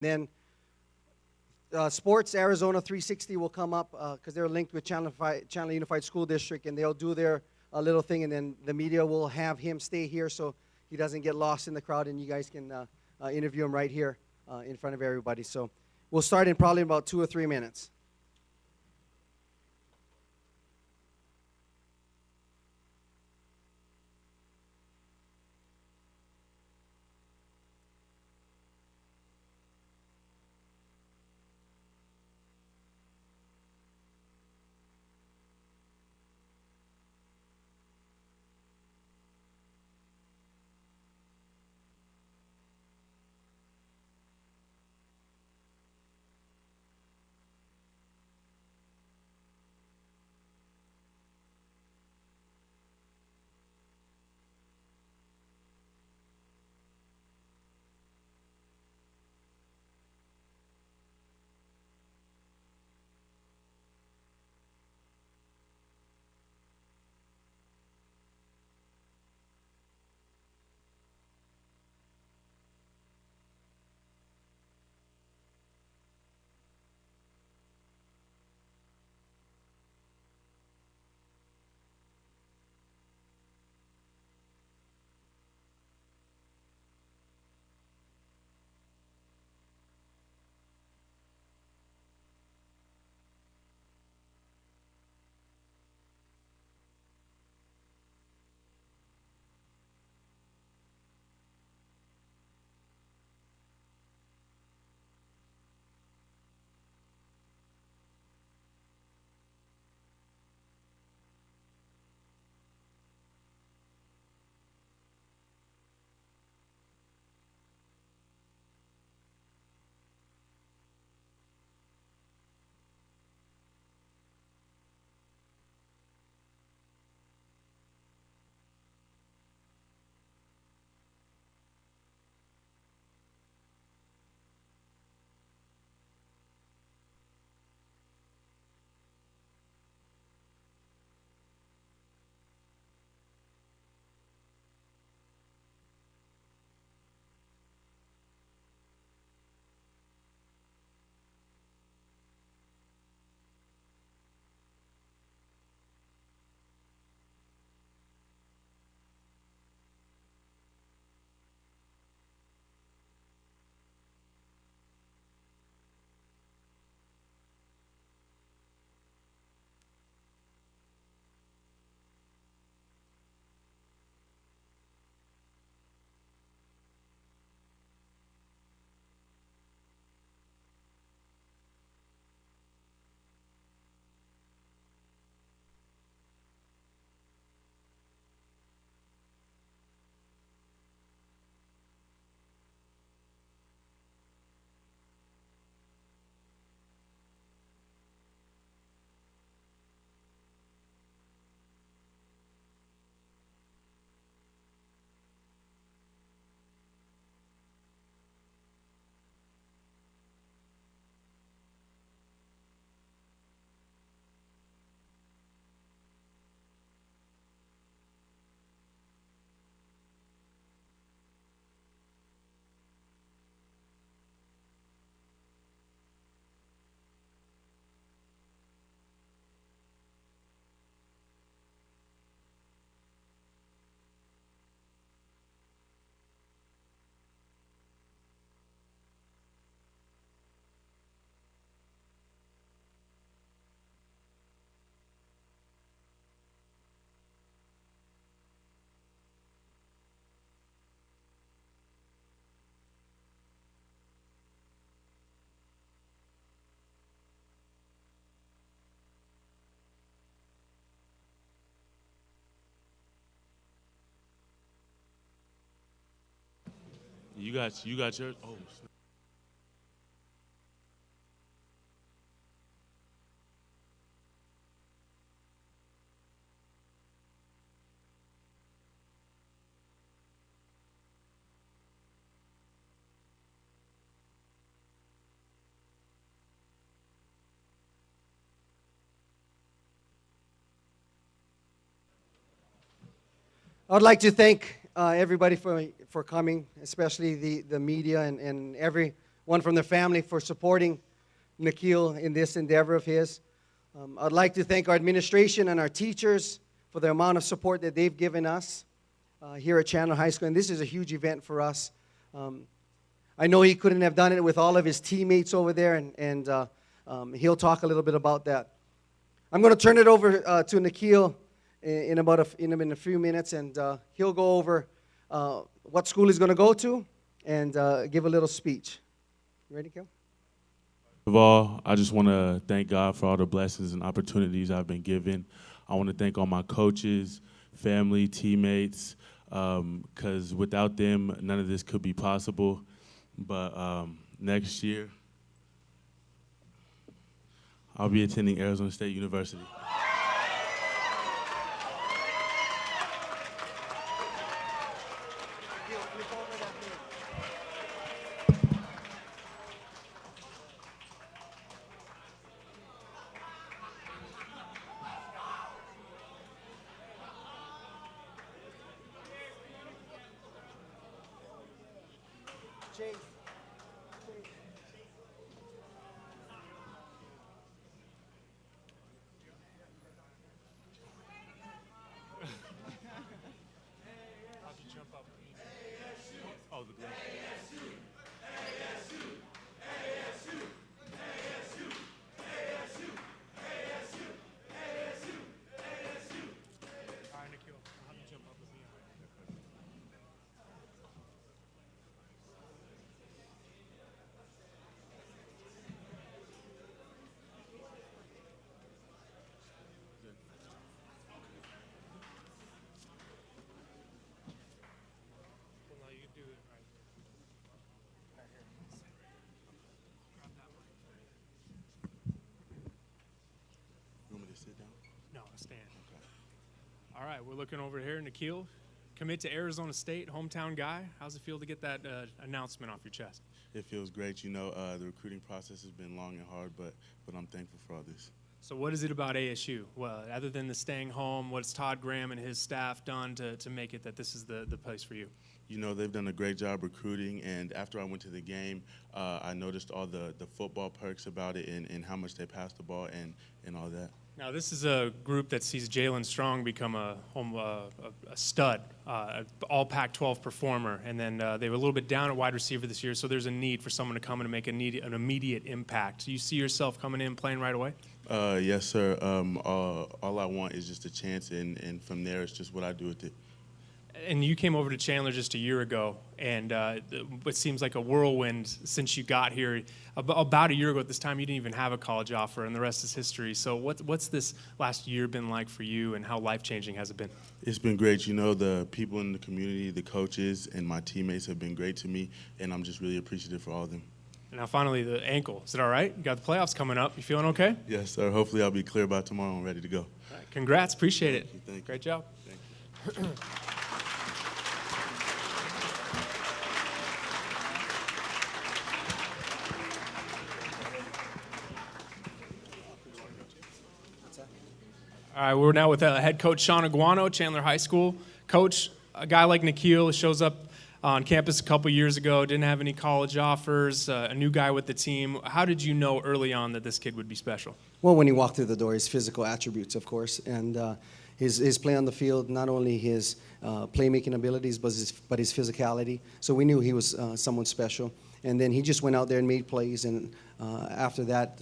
Then Sports Arizona 360 will come up because they're linked with Chandler Unified School District, and they'll do their little thing, and then the media will have him stay here so he doesn't get lost in the crowd, and you guys can interview him right here in front of everybody. So we'll start in probably about 2 or 3 minutes. You got yours. Oh, I'd like to thank everybody for coming, especially the media and one from their family for supporting Nikhil in this endeavor of his. I'd like to thank our administration and our teachers for the amount of support that they've given us here at Chandler High School. And this is a huge event for us. I know he couldn't have done it with all of his teammates over there, and he'll talk a little bit about that. I'm going to turn it over to Nikhil in a few minutes, and he'll go over what school he's going to go to and give a little speech. You ready, Nikhil? First of all, I just want to thank God for all the blessings and opportunities I've been given. I want to thank all my coaches, family, teammates, because without them, none of this could be possible. But next year, I'll be attending Arizona State University. No, stand. Okay. All right, we're looking over here. Nikhil, commit to Arizona State, hometown guy. How's it feel to get that announcement off your chest? It feels great. You know, the recruiting process has been long and hard, but I'm thankful for all this. So what is it about ASU? Well, other than the staying home, what's Todd Graham and his staff done to make it that this is the place for you? You know, they've done a great job recruiting, and after I went to the game, I noticed all the football perks about it and how much they pass the ball and all that. Now, this is a group that sees Jalen Strong become a stud, all Pac-12 performer, and then they were a little bit down at wide receiver this year, so there's a need for someone to come in and make an immediate impact. Do you see yourself coming in playing right away? Yes, sir. All I want is just a chance, and from there, it's just what I do with it. And you came over to Chandler just a year ago, and what seems like a whirlwind since you got here. About a year ago at this time, you didn't even have a college offer, and the rest is history. So what's this last year been like for you, and how life-changing has it been? It's been great. You know, the people in the community, the coaches, and my teammates have been great to me, and I'm just really appreciative for all of them. And now finally, the ankle. Is it all right? You got the playoffs coming up. You feeling okay? Yes, sir. Hopefully I'll be clear by tomorrow and ready to go. All right. Congrats. Appreciate it. Thank you. Great job. Thank you. All right, we're now with head coach Sean Aguano, Chandler High School. Coach, a guy like Nikhil shows up on campus a couple years ago, didn't have any college offers, a new guy with the team. How did you know early on that this kid would be special? Well, when he walked through the door, his physical attributes, of course, and his play on the field, not only his playmaking abilities, but his physicality. So we knew he was someone special. And then he just went out there and made plays, and after that,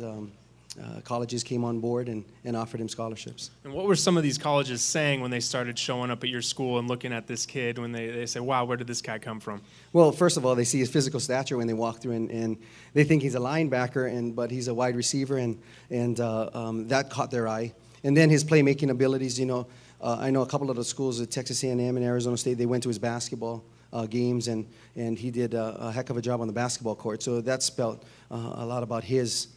colleges came on board and offered him scholarships. And what were some of these colleges saying when they started showing up at your school and looking at this kid, when they say, wow, where did this guy come from? Well, first of all, they see his physical stature when they walk through, and they think he's a linebacker, but he's a wide receiver, and that caught their eye. And then his playmaking abilities, you know, I know a couple of the schools at Texas A&M and Arizona State, they went to his basketball games, and he did a heck of a job on the basketball court. So that spelled a lot about his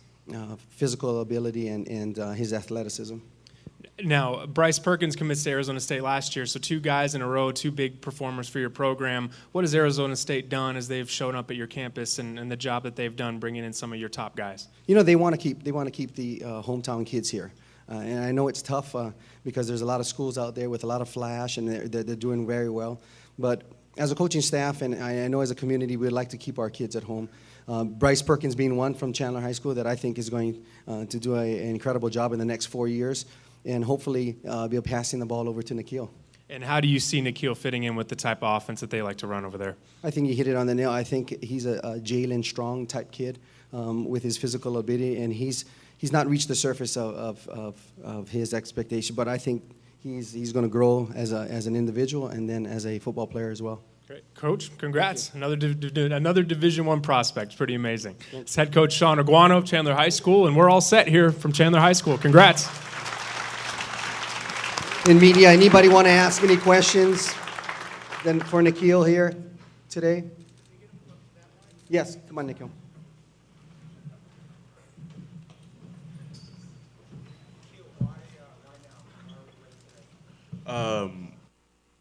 physical ability and his athleticism. Now, Bryce Perkins commits to Arizona State last year, so two guys in a row, two big performers for your program. What has Arizona State done as they've shown up at your campus and the job that they've done bringing in some of your top guys? You know, they want to keep the hometown kids here. And I know it's tough because there's a lot of schools out there with a lot of flash, and they're doing very well. But as a coaching staff, and I know as a community, we'd like to keep our kids at home. Bryce Perkins being one from Chandler High School that I think is going to do an incredible job in the next 4 years, and hopefully be passing the ball over to Nikhil. And how do you see Nikhil fitting in with the type of offense that they like to run over there? I think you hit it on the nail. I think he's a Jalen Strong type kid with his physical ability, and he's not reached the surface of his expectation. But I think he's going to grow as an individual and then as a football player as well. Great. Coach, congrats. Another Division I prospect. Pretty amazing. It's head coach Sean Aguano of Chandler High School, and we're all set here from Chandler High School. Congrats. In media, anybody want to ask any questions then for Nikhil here today? Yes, come on, Nikhil.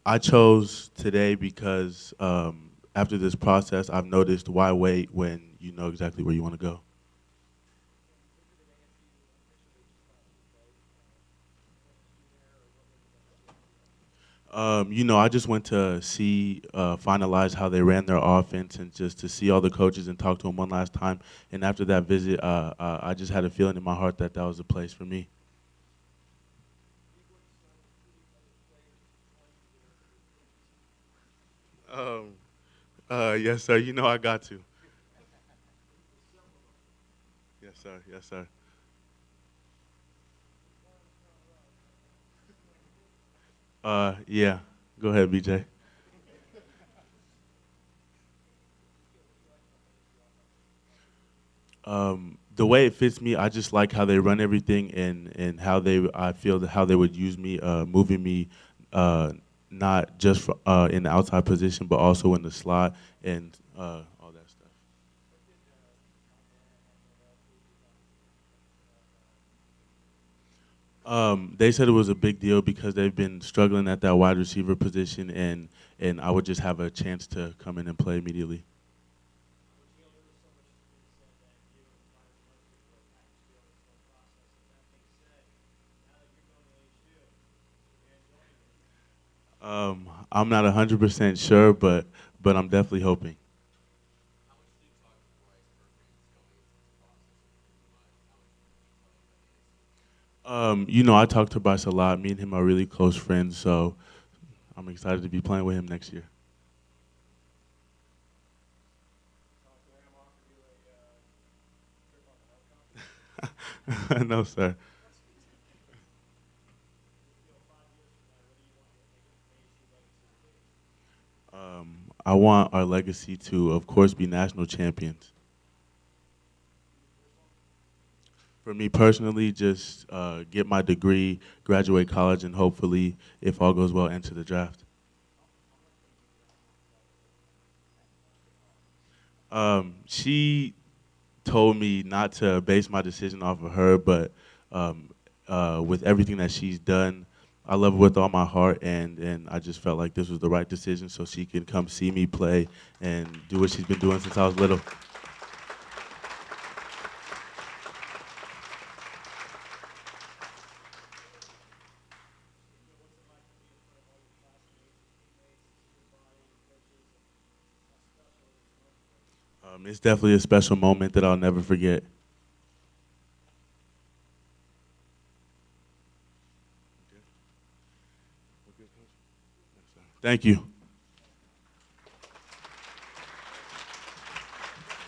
I chose today because after this process, I've noticed why wait when you know exactly where you want to go. I just went to see, finalize how they ran their offense and just to see all the coaches and talk to them one last time. And after that visit, I just had a feeling in my heart that that was the place for me. Yes, sir. You know I got to. Yes, sir. Yes, sir. Yeah. Go ahead, BJ. The way it fits me, I just like how they run everything and how I feel how they would use me, moving me, not just in the outside position, but also in the slot and all that stuff. They said it was a big deal because they've been struggling at that wide receiver position, and I would just have a chance to come in and play immediately. I'm not 100% sure, but I'm definitely hoping. I talk to Bryce a lot. Me and him are really close friends, so I'm excited to be playing with him next year. No, sir. I want our legacy to, of course, be national champions. For me personally, just get my degree, graduate college, and hopefully, if all goes well, enter the draft. She told me not to base my decision off of her, but with everything that she's done, I love her with all my heart, and I just felt like this was the right decision so she can come see me play and do what she's been doing since I was little. It's definitely a special moment that I'll never forget. Thank you.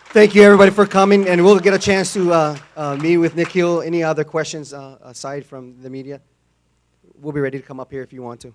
Thank you, everybody, for coming, and we'll get a chance to meet with Nikhil. Any other questions aside from the media? We'll be ready to come up here if you want to.